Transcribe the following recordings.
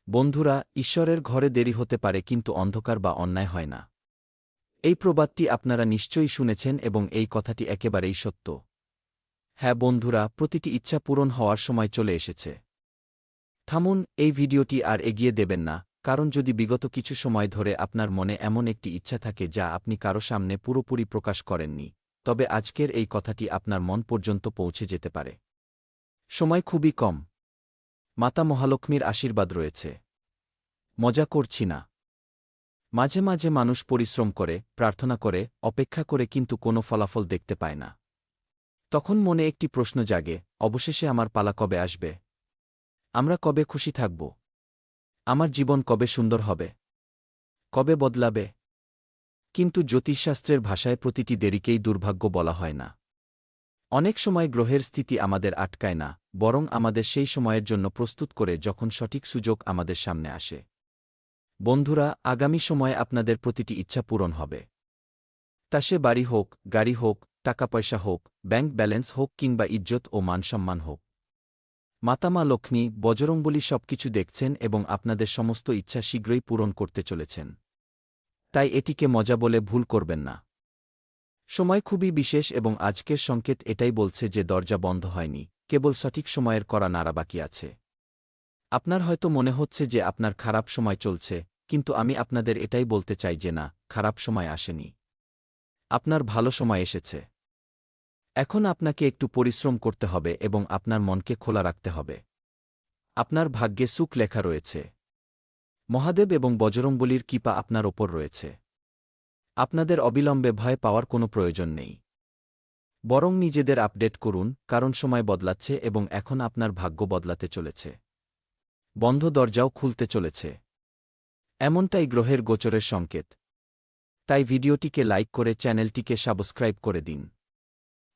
বন্ধুরা, ঈশ্বরের ঘরে দেরি হতে পারে কিন্তু অন্ধকার বা অন্যায় হয় না। এই প্রবাদটি আপনারা নিশ্চয়ই শুনেছেন এবং এই কথাটি একেবারেই সত্য। হ্যাঁ বন্ধুরা, প্রতিটি ইচ্ছা পূরণ হওয়ার সময় চলে এসেছে। থামুন, এই ভিডিওটি আর এগিয়ে দেবেন না, কারণ যদি বিগত কিছু সময় ধরে আপনার মনে এমন একটি ইচ্ছা থাকে যা আপনি কারো সামনে পুরোপুরি প্রকাশ করেননি, তবে আজকের এই কথাটি আপনার মন পর্যন্ত পৌঁছে যেতে পারে। সময় খুবই কম। মাতা মহালক্ষ্মীর আশীর্বাদ রয়েছে। মজা করছি না। মাঝে মাঝে মানুষ পরিশ্রম করে, প্রার্থনা করে, অপেক্ষা করে কিন্তু কোনো ফলাফল দেখতে পায় না। তখন মনে একটি প্রশ্ন জাগে, অবশেষে আমার পালা কবে আসবে? আমরা কবে খুশি থাকব? আমার জীবন কবে সুন্দর হবে? কবে বদলাবে? কিন্তু জ্যোতিষশাস্ত্রের ভাষায় প্রতিটি দেরিকেই দুর্ভাগ্য বলা হয় না। অনেক সময় গ্রহের স্থিতি আমাদের আটকায় না, বরং আমাদের সেই সময়ের জন্য প্রস্তুত করে যখন সঠিক সুযোগ আমাদের সামনে আসে। বন্ধুরা, আগামী সময়ে আপনাদের প্রতিটি ইচ্ছা পূরণ হবে। তা সে বাড়ি হোক, গাড়ি হোক, টাকা পয়সা হোক, ব্যাংক ব্যালেন্স হোক কিংবা ইজ্জত ও মানসম্মান হোক। মাতামা লক্ষ্মী, বজরংবলী সবকিছু দেখছেন এবং আপনাদের সমস্ত ইচ্ছা শীঘ্রই পূরণ করতে চলেছেন। তাই এটিকে মজা বলে ভুল করবেন না। সময় খুবই বিশেষ এবং আজকের সংকেত এটাই বলছে যে দরজা বন্ধ হয়নি, কেবল সঠিক সময়ের করা নাড়া বাকি আছে। আপনার হয়তো মনে হচ্ছে যে আপনার খারাপ সময় চলছে, কিন্তু আমি আপনাদের এটাই বলতে চাই যে না, খারাপ সময় আসেনি। আপনার ভালো সময় এসেছে। এখন আপনাকে একটু পরিশ্রম করতে হবে এবং আপনার মনকে খোলা রাখতে হবে। আপনার ভাগ্যে সুখ লেখা রয়েছে। মহাদেব এবং বজরংবলীর কৃপা আপনার ওপর রয়েছে। আপনাদের অবিলম্বে ভয় পাওয়ার কোনো প্রয়োজন নেই। বরং নিজেদের আপডেট করুন, কারণ সময় বদলাচ্ছে এবং এখন আপনার ভাগ্য বদলাতে চলেছে। বন্ধ দরজাও খুলতে চলেছে। এমনটাই গ্রহের গোচরের সংকেত। তাই ভিডিওটিকে লাইক করে চ্যানেলটিকে সাবস্ক্রাইব করে দিন।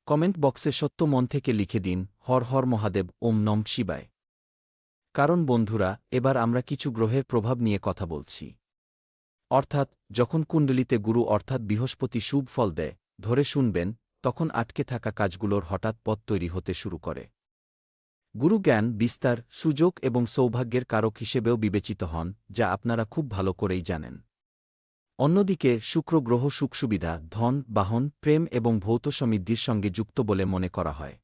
কমেন্ট বক্সে সত্য মন থেকে লিখে দিন, হর হর মহাদেব, ওম নম শিবায়। কারণ বন্ধুরা, এবার আমরা কিছু গ্রহের প্রভাব নিয়ে কথা বলছি। অর্থাৎ, যখন কুণ্ডলিতে গুরু অর্থাৎ বৃহস্পতি শুভ ফল দেয়, ধরে শুনবেন, তখন আটকে থাকা কাজগুলোর হঠাৎ পথ তৈরি হতে শুরু করে। গুরু জ্ঞান, বিস্তার, সুযোগ এবং সৌভাগ্যের কারক হিসেবেও বিবেচিত হন, যা আপনারা খুব ভালো করেই জানেন। অন্যদিকে শুক্র গ্রহ সুখসুবিধা, ধন, বাহন, প্রেম এবং ভৌত সমৃদ্ধির সঙ্গে যুক্ত বলে মনে করা হয়।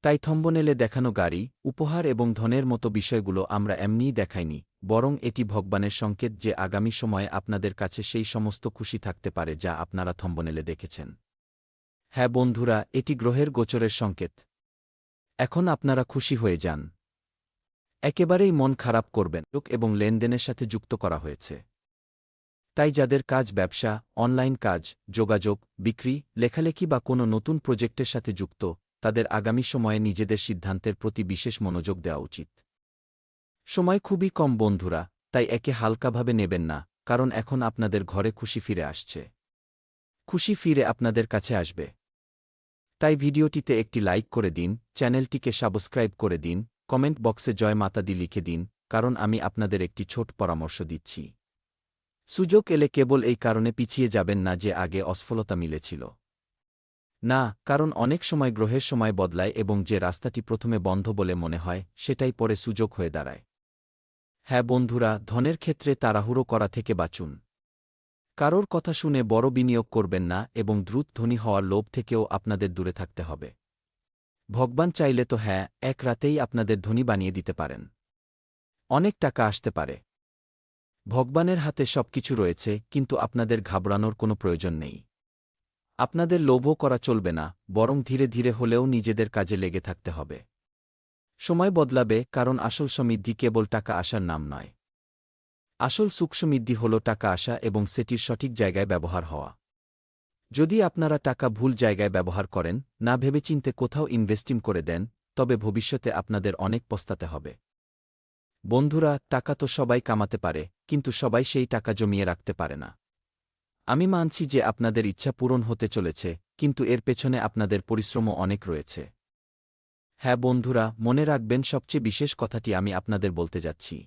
তাই থম্বনেলে দেখানো গাড়ি, উপহার এবং ধনের মতো বিষয়গুলো আমরা এমনিই দেখাইনি, বরং এটি ভগবানের সংকেত যে আগামী সময়ে আপনাদের কাছে সেই সমস্ত খুশি থাকতে পারে যা আপনারা থম্বনেলে দেখেছেন। হ্যাঁ বন্ধুরা, এটি গ্রহের গোচরের সংকেত। এখন আপনারা খুশি হয়ে যান। একেবারেই মন খারাপ করবেন এবং লেনদেনের সাথে যুক্ত করা হয়েছে। তাই যাদের কাজ ব্যবসা, অনলাইন কাজ, যোগাযোগ, বিক্রি, লেখালেখি বা কোনো নতুন প্রজেক্টের সাথে যুক্ত, তাদের আগামী সময়ে নিজেদের সিদ্ধান্তের প্রতি বিশেষ মনোযোগ দেওয়া উচিত। সময় খুবই কম বন্ধুরা, তাই একে হালকাভাবে নেবেন না, কারণ এখন আপনাদের ঘরে খুশি ফিরে আসছে। খুশি ফিরে আপনাদের কাছে আসবে। তাই ভিডিওটিতে একটি লাইক করে দিন, চ্যানেলটিকে সাবস্ক্রাইব করে দিন, কমেন্ট বক্সে জয় মাতা দি লিখে দিন, কারণ আমি আপনাদের একটি ছোট পরামর্শ দিচ্ছি। সুযোগ এলে কেবল এই কারণে পিছিয়ে যাবেন না যে আগে অসফলতা মিলেছিল। না, কারণ অনেক সময় গ্রহের সময় বদলায় এবং যে রাস্তাটি প্রথমে বন্ধ বলে মনে হয়, সেটাই পরে সুযোগ হয়ে দাঁড়ায়। হ্যাঁ বন্ধুরা, ধনের ক্ষেত্রে তাড়াহুড়ো করা থেকে বাঁচুন। কারোর কথা শুনে বড় বিনিয়োগ করবেন না এবং দ্রুত ধনী হওয়ার লোভ থেকেও আপনাদের দূরে থাকতে হবে। ভগবান চাইলে তো হ্যাঁ, এক রাতেই আপনাদের ধনী বানিয়ে দিতে পারেন। অনেক টাকা আসতে পারে। ভগবানের হাতে সবকিছু রয়েছে, কিন্তু আপনাদের ঘাবড়ানোর কোনো প্রয়োজন নেই। আপনাদের লোভও করা চলবে না, বরং ধীরে ধীরে হলেও নিজেদের কাজে লেগে থাকতে হবে। সময় বদলাবে, কারণ আসল সমৃদ্ধি কেবল টাকা আসার নাম নয়। আসল সুখ সমৃদ্ধি হল টাকা আসা এবং সেটির সঠিক জায়গায় ব্যবহার হওয়া। যদি আপনারা টাকা ভুল জায়গায় ব্যবহার করেন, না ভেবেচিন্তে কোথাও ইনভেস্টিং করে দেন, তবে ভবিষ্যতে আপনাদের অনেক পস্তাতে হবে। বন্ধুরা, টাকা তো সবাই কামাতে পারে, কিন্তু সবাই সেই টাকা জমিয়ে রাখতে পারে না। আমি মানছি যে আপনাদের ইচ্ছা পূরণ হতে চলেছে, কিন্তু এর পেছনে আপনাদের পরিশ্রমও অনেক রয়েছে। হ্যাঁ বন্ধুরা, মনে রাখবেন সবচেয়ে বিশেষ কথাটি আমি আপনাদের বলতে যাচ্ছি।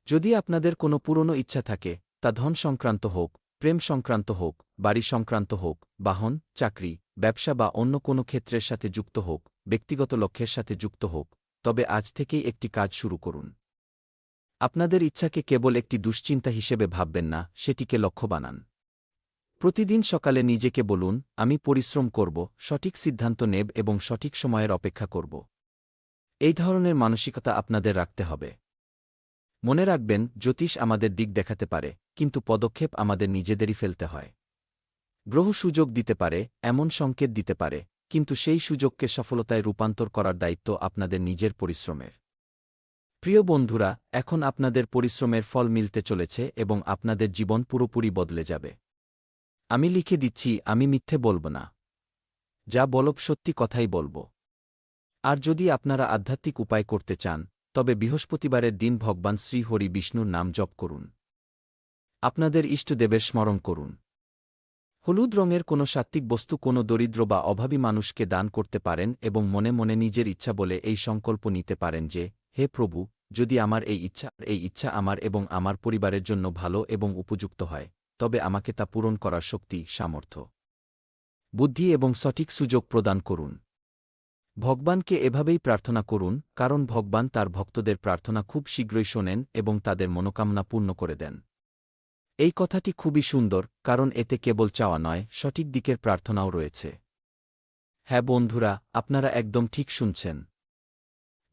যদি আপনাদের কোনো পুরনো ইচ্ছা থাকে, তা ধন সংক্রান্ত হোক, প্রেম সংক্রান্ত হোক, বাড়ি সংক্রান্ত হোক, বাহন, চাকরি, ব্যবসা বা অন্য কোনো ক্ষেত্রের সাথে যুক্ত হোক, ব্যক্তিগত লক্ষ্যের সাথে যুক্ত হোক, তবে আজ থেকেই একটি কাজ শুরু করুন। আপনাদের ইচ্ছাকে কেবল একটি দুশ্চিন্তা হিসেবে ভাববেন না, সেটিকে লক্ষ্য বানান। প্রতিদিন সকালে নিজেকে বলুন, আমি পরিশ্রম করব, সঠিক সিদ্ধান্ত নেব এবং সঠিক সময়ের অপেক্ষা করব। এই ধরনের মানসিকতা আপনাদের রাখতে হবে। মনে রাখবেন, জ্যোতিষ আমাদের দিক দেখাতে পারে, কিন্তু পদক্ষেপ আমাদের নিজেদেরই ফেলতে হয়। গ্রহ সুযোগ দিতে পারে, এমন সংকেত দিতে পারে, কিন্তু সেই সুযোগকে সফলতায় রূপান্তর করার দায়িত্ব আপনাদের নিজের পরিশ্রমের। প্রিয় বন্ধুরা, এখন আপনাদের পরিশ্রমের ফল মিলতে চলেছে এবং আপনাদের জীবন পুরোপুরি বদলে যাবে। আমি লিখে দিচ্ছি, আমি মিথ্যে বলব না। যা বলব সত্যি কথাই বলব। আর যদি আপনারা আধ্যাত্মিক উপায় করতে চান, তবে বৃহস্পতিবারের দিন ভগবান শ্রী হরি বিষ্ণুর নাম জপ করুন। আপনাদের ইষ্টদেবের স্মরণ করুন। হলুদ রঙের কোনো সাত্ত্বিক বস্তু কোনো দরিদ্র বা অভাবী মানুষকে দান করতে পারেন এবং মনে মনে নিজের ইচ্ছা বলে এই সংকল্প নিতে পারেন যে, হে প্রভু, যদি আমার এই ইচ্ছা আমার এবং আমার পরিবারের জন্য ভালো এবং উপযুক্ত হয়, তবে আমাকে তা পূরণ করার শক্তি, সামর্থ্য, বুদ্ধি এবং সঠিক সুযোগ প্রদান করুন। ভগবানকে এভাবেই প্রার্থনা করুন, কারণ ভগবান তার ভক্তদের প্রার্থনা খুব শীঘ্রই শোনেন এবং তাদের মনোকামনা পূর্ণ করে দেন। এই কথাটি খুবই সুন্দর, কারণ এতে কেবল চাওয়া নয়, সঠিক দিকের প্রার্থনাও রয়েছে। হ্যাঁ বন্ধুরা, আপনারা একদম ঠিক শুনছেন।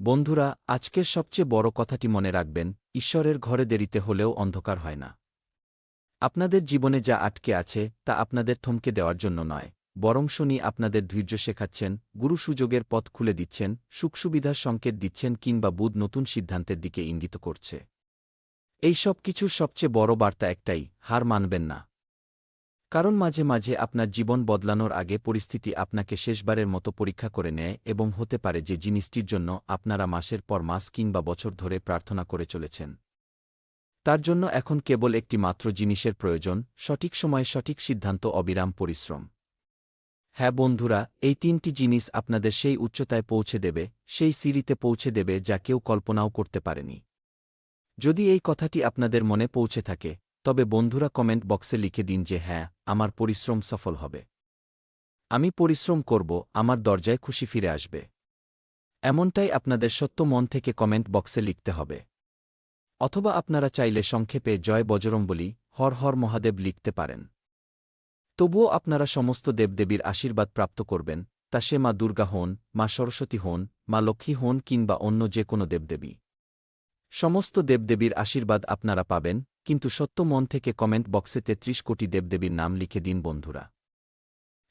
বন্ধুরা, আজকের সবচেয়ে বড় কথাটি মনে রাখবেন, ঈশ্বরের ঘরে দেরিতে হলেও অন্ধকার হয় না। আপনাদের জীবনে যা আটকে আছে, তা আপনাদের থমকে দেওয়ার জন্য নয়, বরং শনি আপনাদের ধৈর্য শেখাচ্ছেন, গুরু সুযোগের পথ খুলে দিচ্ছেন, সুখসুবিধার সংকেত দিচ্ছেন কিংবা বুধ নতুন সিদ্ধান্তের দিকে ইঙ্গিত করছে। এই সব কিছুর সবচেয়ে বড় বার্তা একটাই, হার মানবেন না। কারণ মাঝে মাঝে আপনার জীবন বদলানোর আগে পরিস্থিতি আপনাকে শেষবারের মতো পরীক্ষা করে নেয় এবং হতে পারে যে জিনিসটির জন্য আপনারা মাসের পর মাস কিংবা বছর ধরে প্রার্থনা করে চলেছেন, তার জন্য এখন কেবল একটি মাত্র জিনিসের প্রয়োজন, সঠিক সময়ে সঠিক সিদ্ধান্ত, অবিরাম পরিশ্রম। হ্যাঁ বন্ধুরা, এই তিনটি জিনিস আপনাদের সেই উচ্চতায় পৌঁছে দেবে, সেই সিঁড়িতে পৌঁছে দেবে যা কেউ কল্পনাও করতে পারেনি। যদি এই কথাটি আপনাদের মনে পৌঁছে থাকে, তবে বন্ধুরা কমেন্ট বক্সে লিখে দিন যে হ্যাঁ, আমার পরিশ্রম সফল হবে। আমি পরিশ্রম করব, আমার দরজায় খুশি ফিরে আসবে। এমনটাই আপনাদের সত্য মন থেকে কমেন্ট বক্সে লিখতে হবে। অথবা আপনারা চাইলে সংক্ষেপে জয় বজরংবলী, হর হর মহাদেব লিখতে পারেন। তবুও আপনারা সমস্ত দেবদেবীর আশীর্বাদ প্রাপ্ত করবেন, তা সে মা দুর্গা হন, মা সরস্বতী হন, মা লক্ষ্মী হন কিংবা অন্য যে কোনো দেবদেবী। সমস্ত দেবদেবীর আশীর্বাদ আপনারা পাবেন, কিন্তু সত্য মন থেকে কমেন্ট বক্সে ৩৩ কোটি দেবদেবীর নাম লিখে দিন বন্ধুরা।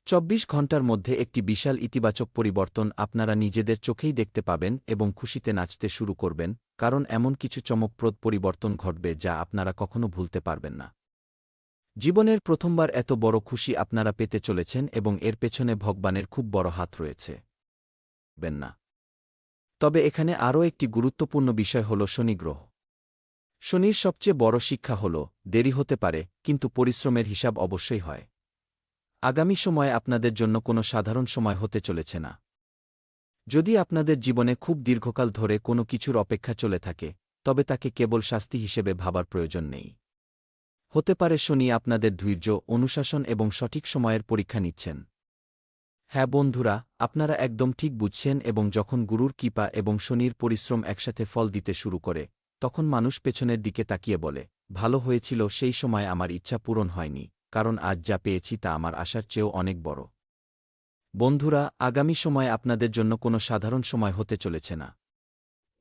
২৪ ঘণ্টার মধ্যে একটি বিশাল ইতিবাচক পরিবর্তন আপনারা নিজেদের চোখেই দেখতে পাবেন এবং খুশিতে নাচতে শুরু করবেন, কারণ এমন কিছু চমকপ্রদ পরিবর্তন ঘটবে যা আপনারা কখনো ভুলতে পারবেন না। জীবনের প্রথমবার এত বড় খুশি আপনারা পেতে চলেছেন এবং এর পেছনে ভগবানের খুব বড় হাত রয়েছে। না, তবে এখানে আরও একটি গুরুত্বপূর্ণ বিষয় হল শনি গ্রহ। শনির সবচেয়ে বড় শিক্ষা হল, দেরি হতে পারে, কিন্তু পরিশ্রমের হিসাব অবশ্যই হয়। আগামী সময়ে আপনাদের জন্য কোনো সাধারণ সময় হতে চলেছে না। যদি আপনাদের জীবনে খুব দীর্ঘকাল ধরে কোনো কিছুর অপেক্ষা চলে থাকে, তবে তাকে কেবল শাস্তি হিসেবে ভাবার প্রয়োজন নেই। হতে পারে শনি আপনাদের ধৈর্য, অনুশাসন এবং সঠিক সময়ের পরীক্ষা নিচ্ছেন। হ্যাঁ বন্ধুরা, আপনারা একদম ঠিক বুঝছেন এবং যখন গুরুর কৃপা এবং শনির পরিশ্রম একসাথে ফল দিতে শুরু করে, তখন মানুষ পেছনের দিকে তাকিয়ে বলে, ভালো হয়েছিল সেই সময় আমার ইচ্ছা পূরণ হয়নি, কারণ আজ যা পেয়েছি তা আমার আশার চেয়েও অনেক বড়। বন্ধুরা, আগামী সময় আপনাদের জন্য কোনো সাধারণ সময় হতে চলেছে না।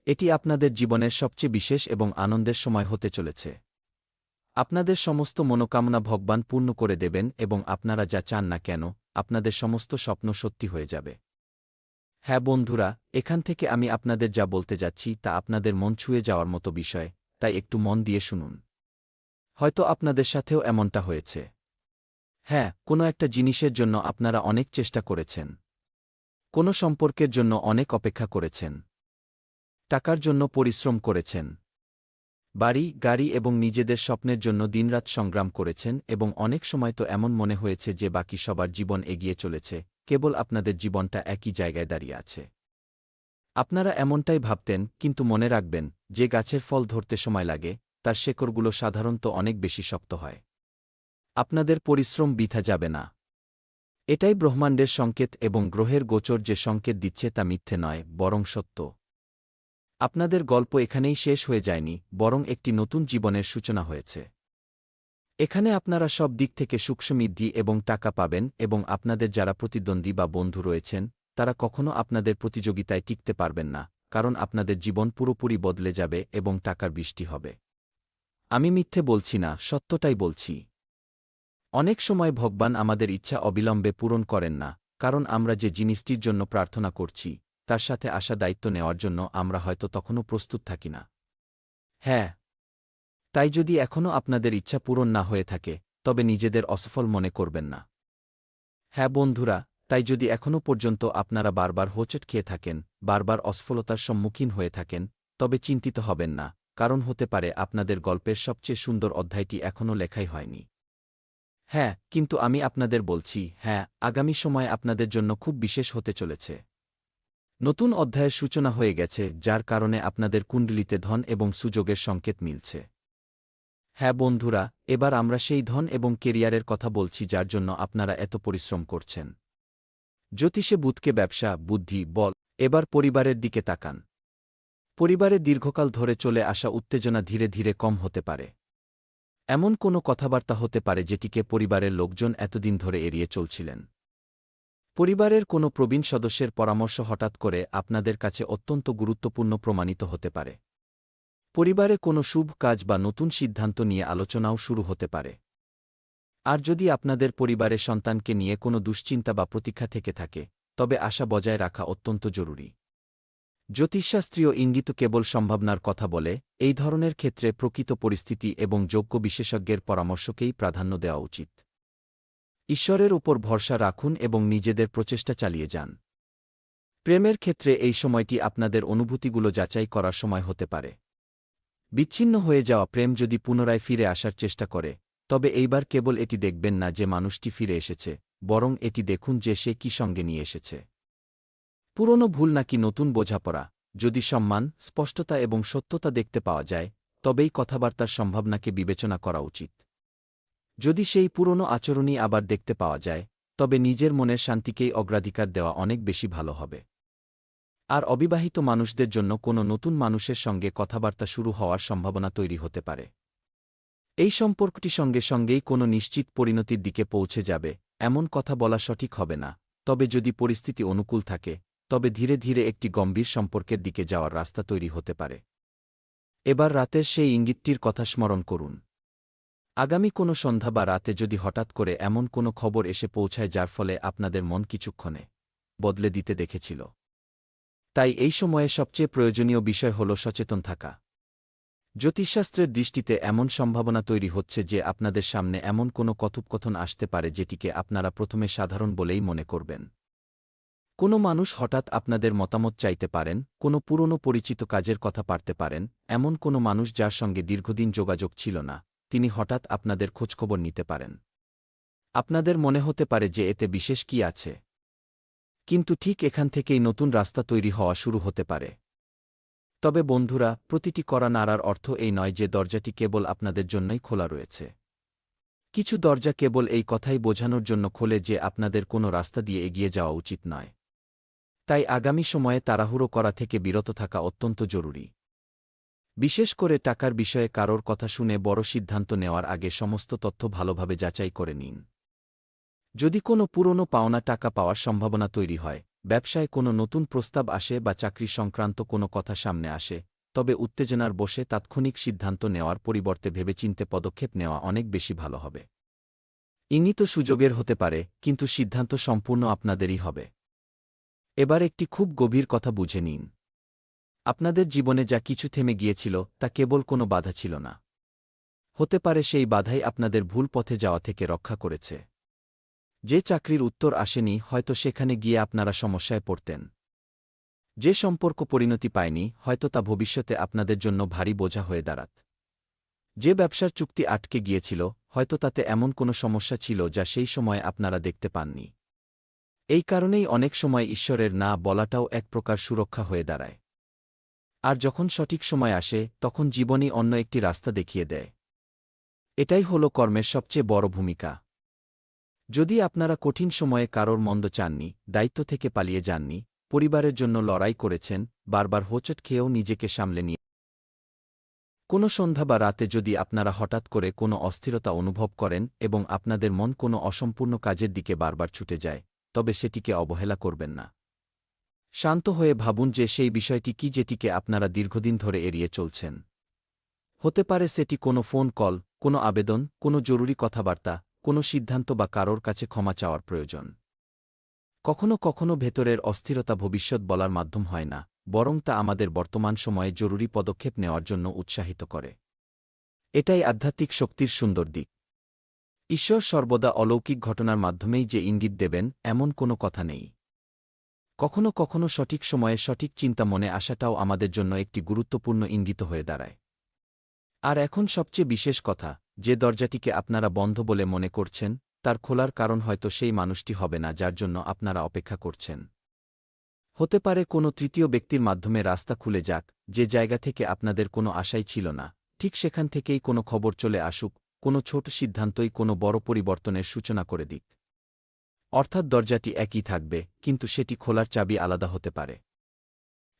এটি আপনাদের জীবনের সবচেয়ে বিশেষ এবং আনন্দের সময় হতে চলেছে। আপনাদের সমস্ত মনোকামনা ভগবান পূর্ণ করে দেবেন এবং আপনারা যা চান না কেন, আপনাদের সমস্ত স্বপ্ন সত্যি হয়ে যাবে। হ্যাঁ বন্ধুরা, এখান থেকে আমি আপনাদের যা বলতে যাচ্ছি তা আপনাদের মন ছুঁয়ে যাওয়ার মতো বিষয়, তাই একটু মন দিয়ে শুনুন। হয়তো আপনাদের সাথেও এমনটা হয়েছে। হ্যাঁ, কোনো একটা জিনিসের জন্য আপনারা অনেক চেষ্টা করেছেন। কোনো সম্পর্কের জন্য অনেক অপেক্ষা করেছেন। টাকার জন্য পরিশ্রম করেছেন। বাড়ি, গাড়ি এবং নিজেদের স্বপ্নের জন্য দিনরাত সংগ্রাম করেছেন এবং অনেক সময় তো এমন মনে হয়েছে যে বাকি সবার জীবন এগিয়ে চলেছে, কেবল আপনাদের জীবনটা একই জায়গায় দাঁড়িয়ে আছে। আপনারা এমনটাই ভাবতেন, কিন্তু মনে রাখবেন, যে গাছের ফল ধরতে সময় লাগে, তার শেকড়গুলো সাধারণত অনেক বেশি শক্ত হয়। আপনাদের পরিশ্রম বৃথা যাবে না। এটাই ব্রহ্মাণ্ডের সংকেত এবং গ্রহের গোচর যে সংকেত দিচ্ছে তা মিথ্যে নয়, বরং সত্য। আপনাদের গল্প এখানেই শেষ হয়ে যায়নি, বরং একটি নতুন জীবনের সূচনা হয়েছে। এখানে আপনারা সব দিক থেকে সুখ সমৃদ্ধি এবং টাকা পাবেন, এবং আপনাদের যারা প্রতিদ্বন্দ্বী বা বন্ধু রয়েছেন তারা কখনো আপনাদের প্রতিযোগিতায় টিকতে পারবেন না, কারণ আপনাদের জীবন পুরোপুরি বদলে যাবে এবং টাকার বৃষ্টি হবে। আমি মিথ্যে বলছি না, সত্যটাই বলছি। অনেক সময় ভগবান আমাদের ইচ্ছা অবিলম্বে পূরণ করেন না, কারণ আমরা যে জিনিসটির জন্য প্রার্থনা করছি তার সাথে আসা দায়িত্ব নেওয়ার জন্য আমরা হয়তো তখনও প্রস্তুত থাকি না। হ্যাঁ, তাই যদি এখনও আপনাদের ইচ্ছা পূরণ না হয়ে থাকে তবে নিজেদের অসফল মনে করবেন না। হ্যাঁ বন্ধুরা, তাই যদি এখনও পর্যন্ত আপনারা বারবার হোঁচট খেয়ে থাকেন, বারবার অসফলতার সম্মুখীন হয়ে থাকেন, তবে চিন্তিত হবেন না, কারণ হতে পারে আপনাদের গল্পের সবচেয়ে সুন্দর অধ্যায়টি এখনও লেখাই হয়নি। হ্যাঁ, কিন্তু আমি আপনাদের বলছি, হ্যাঁ, আগামী সময় আপনাদের জন্য খুব বিশেষ হতে চলেছে। নতুন অধ্যায়ের সূচনা হয়ে গেছে, যার কারণে আপনাদের কুণ্ডলিতে ধন এবং সুযোগের সংকেত মিলছে। হ্যাঁ বন্ধুরা, এবার আমরা সেই ধন এবং কেরিয়ারের কথা বলছি যার জন্য আপনারা এত পরিশ্রম করছেন। জ্যোতিষে বুধকে ব্যবসা, বুদ্ধি, বল। এবার পরিবারের দিকে তাকান। পরিবারে দীর্ঘকাল ধরে চলে আসা উত্তেজনা ধীরে ধীরে কম হতে পারে। এমন কোনো কথাবার্তা হতে পারে যেটিকে পরিবারের লোকজন এতদিন ধরে এড়িয়ে চলছিলেন। পরিবারের কোনো প্রবীণ সদস্যের পরামর্শ হঠাৎ করে আপনাদের কাছে অত্যন্ত গুরুত্বপূর্ণ প্রমাণিত হতে পারে। পরিবারে কোনো শুভ কাজ বা নতুন সিদ্ধান্ত নিয়ে আলোচনাও শুরু হতে পারে। আর যদি আপনাদের পরিবারে সন্তানকে নিয়ে কোনো দুশ্চিন্তা বা প্রতীক্ষা থেকে থাকে, তবে আশা বজায় রাখা অত্যন্ত জরুরি। জ্যোতিষশাস্ত্রীয় ইঙ্গিত কেবল সম্ভাবনার কথা বলে, এই ধরনের ক্ষেত্রে প্রকৃত পরিস্থিতি এবং যোগ্য বিশেষজ্ঞের পরামর্শকেই প্রাধান্য দেওয়া উচিত। ঈশ্বরের উপর ভরসা রাখুন এবং নিজেদের প্রচেষ্টা চালিয়ে যান। প্রেমের ক্ষেত্রে এই সময়টি আপনাদের অনুভূতিগুলো যাচাই করার সময় হতে পারে। বিচ্ছিন্ন হয়ে যাওয়া প্রেম যদি পুনরায় ফিরে আসার চেষ্টা করে, তবে এইবার কেবল এটি দেখবেন না যে মানুষটি ফিরে এসেছে, বরং এটি দেখুন যে সে কি সঙ্গে নিয়ে এসেছে। পুরনো ভুল নাকি নতুন বোঝাপড়া, যদি সম্মান, স্পষ্টতা এবং সত্যতা দেখতে পাওয়া যায়, তবেই কথাবার্তার সম্ভাবনাকে বিবেচনা করা উচিত। যদি সেই পুরনো আচরণই আবার দেখতে পাওয়া যায়, তবে নিজের মনের শান্তিকেই অগ্রাধিকার দেওয়া অনেক বেশি ভালো হবে। আর অবিবাহিত মানুষদের জন্য কোনো নতুন মানুষের সঙ্গে কথাবার্তা শুরু হওয়ার সম্ভাবনা তৈরি হতে পারে। এই সম্পর্কটি সঙ্গে সঙ্গেই কোনো নিশ্চিত পরিণতির দিকে পৌঁছে যাবে, এমন কথা বলা সঠিক হবে না, তবে যদি পরিস্থিতি অনুকূল থাকে তবে ধীরে ধীরে একটি গম্ভীর সম্পর্কের দিকে যাওয়ার রাস্তা তৈরি হতে পারে। এবার রাতের সেই ইঙ্গিতটির কথা স্মরণ করুন। আগামী কোনো সন্ধ্যা বা রাতে যদি হঠাৎ করে এমন কোনো খবর এসে পৌঁছায় যার ফলে আপনাদের মন কিছুক্ষণে বদলে দিতে দেখেছিল, তাই এই সময়ে সবচেয়ে প্রয়োজনীয় বিষয় হল সচেতন থাকা। জ্যোতিষশাস্ত্রের দৃষ্টিতে এমন সম্ভাবনা তৈরি হচ্ছে যে আপনাদের সামনে এমন কোনো কথোপকথন আসতে পারে যেটিকে আপনারা প্রথমে সাধারণ বলেই মনে করবেন। কোনো মানুষ হঠাৎ আপনাদের মতামত চাইতে পারেন, কোনো পুরনো পরিচিত কাজের কথা পারতে পারেন, এমন কোনো মানুষ যার সঙ্গে দীর্ঘদিন যোগাযোগ ছিল না, তিনি হঠাৎ আপনাদের খোঁজখবর নিতে পারেন। আপনাদের মনে হতে পারে যে এতে বিশেষ কি আছে, কিন্তু ঠিক এখান থেকেই নতুন রাস্তা তৈরি হওয়া শুরু হতে পারে। তবে বন্ধুরা, প্রতিটি কড়া নাড়ার অর্থ এই নয় যে দরজাটি কেবল আপনাদের জন্যই খোলা রয়েছে। কিছু দরজা কেবল এই কথাই বোঝানোর জন্য খোলে যে আপনাদের কোনো রাস্তা দিয়ে এগিয়ে যাওয়া উচিত নয়। তাই আগামী সময়ে তাড়াহুড়ো করা থেকে বিরত থাকা অত্যন্ত জরুরি। বিশেষ করে টাকার বিষয়ে কারোর কথা শুনে বড় সিদ্ধান্ত নেওয়ার আগে সমস্ত তথ্য ভালোভাবে যাচাই করে নিন। যদি কোনো পুরনো পাওনা টাকা পাওয়ার সম্ভাবনা তৈরি হয়, ব্যবসায় কোনো নতুন প্রস্তাব আসে বা চাকরি সংক্রান্ত কোনো কথা সামনে আসে, তবে উত্তেজনার বশে তাৎক্ষণিক সিদ্ধান্ত নেওয়ার পরিবর্তে ভেবেচিন্তে পদক্ষেপ নেওয়া অনেক বেশি ভালো হবে। ইঙ্গিত সুযোগের হতে পারে, কিন্তু সিদ্ধান্ত সম্পূর্ণ আপনাদেরই হবে। এবার একটি খুব গভীর কথা বুঝে নিন। আপনাদের জীবনে যা কিছু থেমে গিয়েছিল তা কেবল কোনো বাধা ছিল না। হতে পারে সেই বাধাই আপনাদের ভুল পথে যাওয়া থেকে রক্ষা করেছে। যে চাকরির উত্তর আসেনি, হয়তো সেখানে গিয়ে আপনারা সমস্যায় পড়তেন। যে সম্পর্ক পরিণতি পায়নি, হয়তো তা ভবিষ্যতে আপনাদের জন্য ভারী বোঝা হয়ে দাঁড়াত। যে ব্যবসার চুক্তি আটকে গিয়েছিল, হয়তো তাতে এমন কোনো সমস্যা ছিল যা সেই সময়ে আপনারা দেখতে পাননি। এই কারণেই অনেক সময় ঈশ্বরের না বলাটাও এক প্রকার সুরক্ষা হয়ে দাঁড়ায়। আর যখন সঠিক সময় আসে, তখন জীবনই অন্য একটি রাস্তা দেখিয়ে দেয়। এটাই হল কর্মের সবচেয়ে বড় ভূমিকা। যদি আপনারা কঠিন সময়ে কারোর মন্দ চাননি, দায়িত্ব থেকে পালিয়ে যাননি, পরিবারের জন্য লড়াই করেছেন, বারবার হোঁচট খেয়েও নিজেকে সামলে নিয়ে কোনো সন্ধ্যা বা রাতে যদি আপনারা হঠাৎ করে কোনো অস্থিরতা অনুভব করেন এবং আপনাদের মন কোনো অসম্পূর্ণ কাজের দিকে বারবার ছুটে যায়, তবে সেটিকে অবহেলা করবেন না। শান্ত হয়ে ভাবুন যে সেই বিষয়টি কি যেটিকে আপনারা দীর্ঘদিন ধরে এড়িয়ে চলছেন। হতে পারে সেটি কোনো ফোন কল, কোনো আবেদন, কোনো জরুরি কথাবার্তা, কোনো সিদ্ধান্ত বা কারোর কাছে ক্ষমা চাওয়ার প্রয়োজন। কখনো কখনো ভেতরের অস্থিরতা ভবিষ্যৎ বলার মাধ্যম হয় না, বরং তা আমাদের বর্তমান সময়ে জরুরি পদক্ষেপ নেওয়ার জন্য উৎসাহিত করে। এটাই আধ্যাত্মিক শক্তির সুন্দর দিক। ঈশ্বর সর্বদা অলৌকিক ঘটনার মাধ্যমেই যে ইঙ্গিত দেবেন, এমন কোনো কথা নেই। কখনো কখনো সঠিক সময়ে সঠিক চিন্তা মনে আসাটাও আমাদের জন্য একটি গুরুত্বপূর্ণ ইঙ্গিত হয়ে দাঁড়ায়। আর এখন সবচেয়ে বিশেষ কথা, যে দরজাটিকে আপনারা বন্ধ বলে মনে করছেন, তার খোলার কারণ হয়তো সেই মানুষটি হবে না যার জন্য আপনারা অপেক্ষা করছেন। হতে পারে কোনো তৃতীয় ব্যক্তির মাধ্যমে রাস্তা খুলে যাক, যে জায়গা থেকে আপনাদের কোনো আশাই ছিল না, ঠিক সেখান থেকেই কোনো খবর চলে আসুক, কোনো ছোট সিদ্ধান্তই কোনো বড় পরিবর্তনের সূচনা করে দিক। অর্থাৎ দরজাটি একই থাকবে, কিন্তু সেটি খোলার চাবি আলাদা হতে পারে।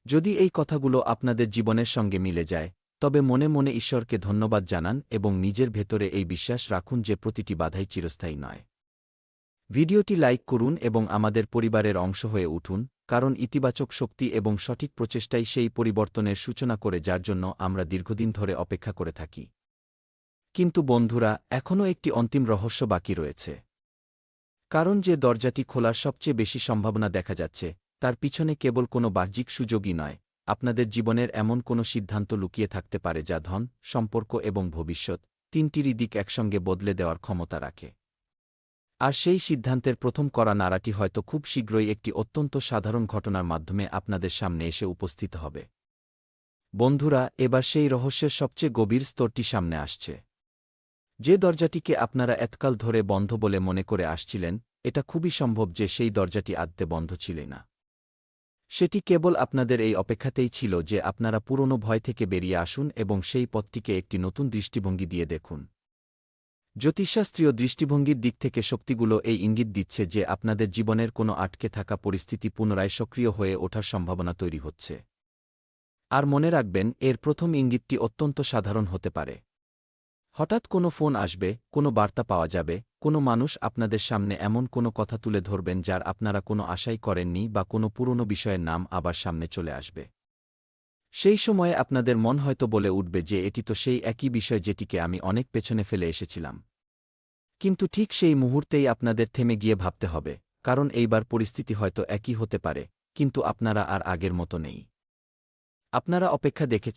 যদি এই কথাগুলো আপনাদের জীবনের সঙ্গে মিলে যায়, তবে মনে মনে ঈশ্বরকে ধন্যবাদ জানান এবং নিজের ভেতরে এই বিশ্বাস রাখুন যে প্রতিটি বাধাই চিরস্থায়ী নয়। ভিডিওটি লাইক করুন এবং আমাদের পরিবারের অংশ হয়ে উঠুন, কারণ ইতিবাচক শক্তি এবং সঠিক প্রচেষ্টাই সেই পরিবর্তনের সূচনা করে যার জন্য আমরা দীর্ঘদিন ধরে অপেক্ষা করে থাকি। কিন্তু বন্ধুরা, এখনও একটি অন্তিম রহস্য বাকি রয়েছে। কারণ যে দরজাটি খোলার সবচেয়ে বেশি সম্ভাবনা দেখা যাচ্ছে, তার পিছনে কেবল কোনো বাহ্যিক সুযোগই নয়, আপনাদের জীবনের এমন কোনো সিদ্ধান্ত লুকিয়ে থাকতে পারে যা ধন, সম্পর্ক এবং ভবিষ্যৎ তিনটিরই দিক একসঙ্গে বদলে দেওয়ার ক্ষমতা রাখে। আর সেই সিদ্ধান্তের প্রথম করা নাড়াটি হয়তো খুব শীঘ্রই একটি অত্যন্ত সাধারণ ঘটনার মাধ্যমে আপনাদের সামনে এসে উপস্থিত হবে। বন্ধুরা, এবার সেই রহস্যের সবচেয়ে গভীর স্তরটি সামনে আসছে। যে দরজাটিকে আপনারা এতকাল ধরে বন্ধ বলে মনে করে আসছিলেন, এটা খুবই সম্ভব যে সেই দরজাটি আদতে বন্ধ ছিল না। সেটি কেবল আপনাদের এই অপেক্ষাতেই ছিল যে আপনারা পুরনো ভয় থেকে বেরিয়ে আসুন এবং সেই পথটিকে একটি নতুন দৃষ্টিভঙ্গি দিয়ে দেখুন। জ্যোতিষশাস্ত্রীয় দৃষ্টিভঙ্গির দিক থেকে শক্তিগুলো এই ইঙ্গিত দিচ্ছে যে আপনাদের জীবনের কোনো আটকে থাকা পরিস্থিতি পুনরায় সক্রিয় হয়ে ওঠার সম্ভাবনা তৈরি হচ্ছে। আর মনে রাখবেন, এর প্রথম ইঙ্গিতটি অত্যন্ত সাধারণ হতে পারে। হঠাৎ কোনো ফোন আসবে, কোনো বার্তা পাওয়া যাবে, কোনো মানুষ আপনাদের সামনে এমন কোনো কথা তুলে ধরবেন যার আপনারা কোনো আশাই করেননি, বা কোনো পুরনো বিষয়ের নাম আবার সামনে চলে আসবে। সেই সময়ে আপনাদের মন হয়তো বলে উঠবে যে এটি তো সেই একই বিষয় যেটিকে আমি অনেক পেছনে ফেলে এসেছিলাম। কিন্তু ঠিক সেই মুহূর্তেই আপনাদের থেমে গিয়ে ভাবতে হবে, কারণ এইবার পরিস্থিতি হয়তো একই হতে পারে, কিন্তু আপনারা আর আগের মতো নেই। আপনারা অপেক্ষা দেখেছেন।